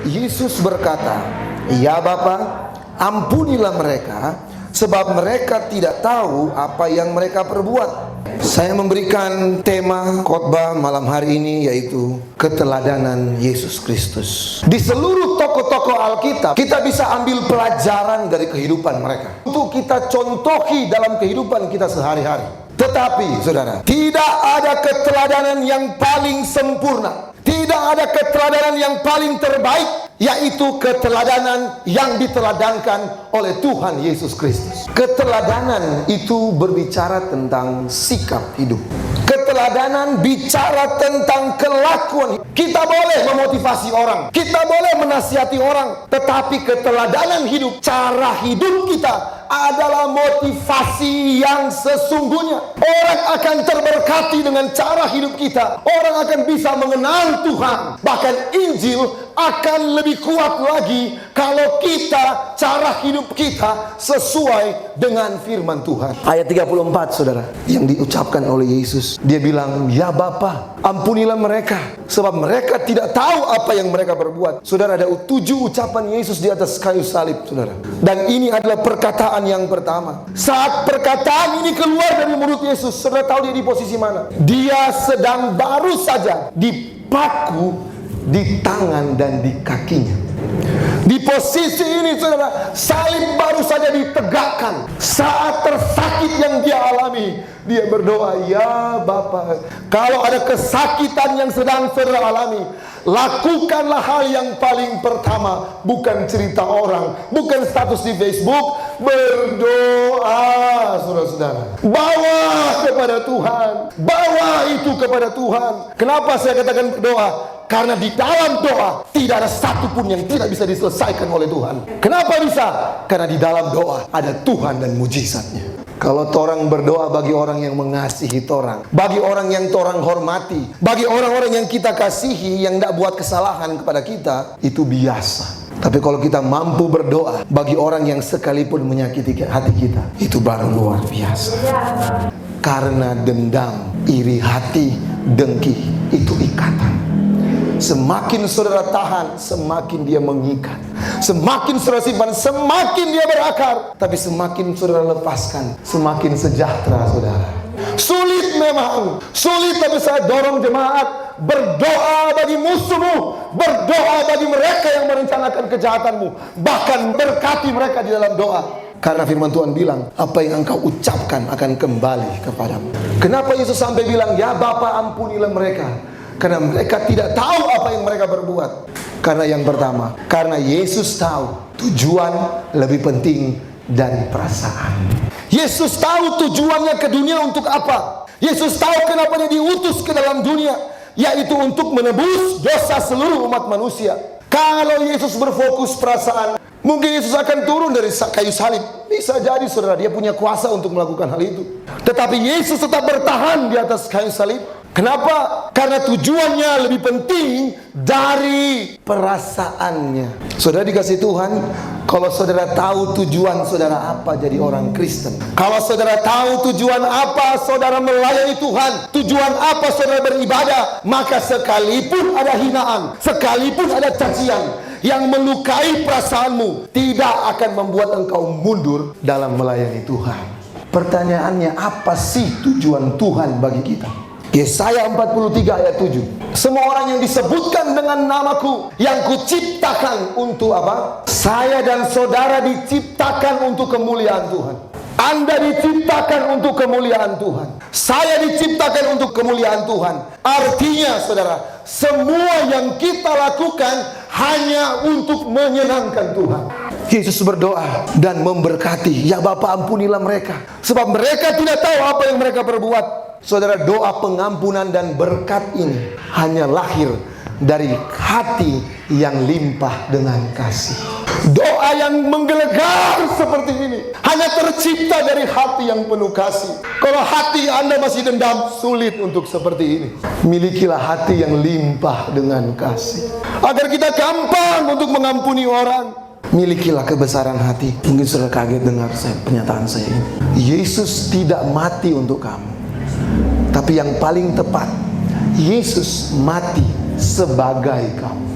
Yesus berkata, "Ya Bapa, ampunilah mereka, sebab mereka tidak tahu apa yang mereka perbuat." Saya memberikan tema khotbah malam hari ini, yaitu keteladanan Yesus Kristus. Di seluruh tokoh-tokoh Alkitab, kita bisa ambil pelajaran dari kehidupan mereka untuk kita contohi dalam kehidupan kita sehari-hari. Tetapi saudara, tidak ada keteladanan yang paling sempurna, tidak ada keteladanan yang paling terbaik, yaitu keteladanan yang diteladankan oleh Tuhan Yesus Kristus. Keteladanan itu berbicara tentang sikap hidup. Keteladanan bicara tentang kelakuan. Kita boleh memotivasi orang, kita boleh menasihati orang, tetapi keteladanan hidup, cara hidup kita adalah motivasi yang sesungguhnya. Orang akan terberkati dengan cara hidup kita. Orang akan bisa mengenal Tuhan. Bahkan Injil akan lebih kuat lagi kalau kita, cara hidup kita sesuai dengan firman Tuhan. Ayat 34 saudara, yang diucapkan oleh Yesus. Dia bilang, "Ya Bapa, ampunilah mereka, sebab mereka tidak tahu apa yang mereka perbuat." Saudara, ada 7 ucapan Yesus di atas kayu salib, saudara. Dan ini adalah perkataan yang pertama. Saat perkataan ini keluar dari mulut Yesus, saudara tahu dia di posisi mana? Dia sedang baru saja dipaku di tangan dan di kakinya. Di posisi ini saudara, salib baru saja ditegakkan. Saat tersakit yang dia alami, dia berdoa, "Ya Bapa, kalau ada kesakitan yang sedang saudara alami, lakukanlah hal yang paling pertama, bukan cerita orang, bukan status di Facebook, berdoa saudara-saudara. Bawa kepada Tuhan, bawa itu kepada Tuhan." Kenapa saya katakan berdoa? Karena di dalam doa tidak ada satupun yang tidak bisa diselesaikan oleh Tuhan. Kenapa bisa? Karena di dalam doa ada Tuhan dan mujizatnya. Kalau torang berdoa bagi orang yang mengasihi torang, bagi orang yang torang hormati, bagi orang-orang yang kita kasihi, yang tidak buat kesalahan kepada kita, itu biasa. Tapi kalau kita mampu berdoa bagi orang yang sekalipun menyakiti hati kita, itu baru luar biasa. Karena dendam, iri hati, dengki, itu ikatan. Semakin saudara tahan, semakin dia mengikat. Semakin saudara simpan, semakin dia berakar. Tapi semakin saudara lepaskan, semakin sejahtera saudara. Sulit memang, sulit, tapi saya dorong jemaat, berdoa bagi musuhmu, berdoa bagi mereka yang merencanakan kejahatanmu, bahkan berkati mereka di dalam doa. Karena firman Tuhan bilang, apa yang engkau ucapkan akan kembali kepadamu. Kenapa Yesus sampai bilang, "Ya Bapa, ampunilah mereka"? Karena mereka tidak tahu apa yang mereka berbuat. Karena yang pertama, karena Yesus tahu tujuan lebih penting dari perasaan. Yesus tahu tujuannya ke dunia untuk apa. Yesus tahu kenapa dia diutus ke dalam dunia, yaitu untuk menebus dosa seluruh umat manusia. Kalau Yesus berfokus perasaan, mungkin Yesus akan turun dari kayu salib. Bisa jadi saudara, dia punya kuasa untuk melakukan hal itu. Tetapi Yesus tetap bertahan di atas kayu salib. Kenapa? Karena tujuannya lebih penting dari perasaannya. Saudara dikasih Tuhan, kalau saudara tahu tujuan saudara apa jadi orang Kristen, kalau saudara tahu tujuan apa saudara melayani Tuhan, tujuan apa saudara beribadah, maka sekalipun ada hinaan, sekalipun ada cacian yang melukai perasaanmu, tidak akan membuat engkau mundur dalam melayani Tuhan. Pertanyaannya, apa sih tujuan Tuhan bagi kita? Yesaya 43 ayat 7. "Semua orang yang disebutkan dengan namaku, yang kuciptakan untuk apa? Saya dan saudara diciptakan untuk kemuliaan Tuhan. Anda diciptakan untuk kemuliaan Tuhan. Saya diciptakan untuk kemuliaan Tuhan." Artinya saudara, semua yang kita lakukan hanya untuk menyenangkan Tuhan. Yesus berdoa dan memberkati, "Ya Bapa, ampunilah mereka, sebab mereka tidak tahu apa yang mereka perbuat." Saudara, doa pengampunan dan berkat ini hanya lahir dari hati yang limpah dengan kasih. Doa yang menggelegar seperti ini hanya tercipta dari hati yang penuh kasih. Kalau hati Anda masih dendam, sulit untuk seperti ini. Milikilah hati yang limpah dengan kasih, agar kita gampang untuk mengampuni orang. Milikilah kebesaran hati. Mungkin saudara kaget dengar pernyataan saya ini. Yesus tidak mati untuk kamu, tapi yang paling tepat, Yesus mati sebagai kamu.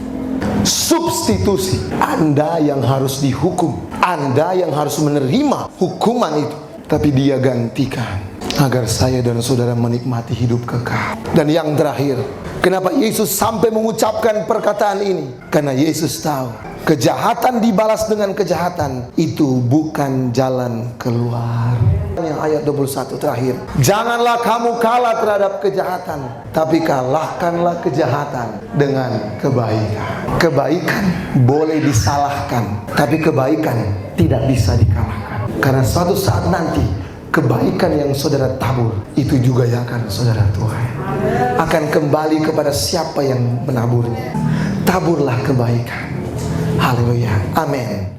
substitusi. Anda yang harus dihukum, Anda yang harus menerima hukuman itu, tapi Dia gantikan agar saya dan saudara menikmati hidup kekal. Dan yang terakhir, kenapa Yesus sampai mengucapkan perkataan ini? Karena Yesus tahu kejahatan dibalas dengan kejahatan itu bukan jalan keluar. Yang ayat 21 terakhir, janganlah kamu kalah terhadap kejahatan, tapi kalahkanlah kejahatan dengan kebaikan. Kebaikan boleh disalahkan, tapi kebaikan tidak bisa dikalahkan. Karena suatu saat nanti kebaikan yang saudara tabur itu juga yang akan saudara tuai, akan kembali kepada siapa yang menaburnya. Taburlah kebaikan. Haleluya, amin.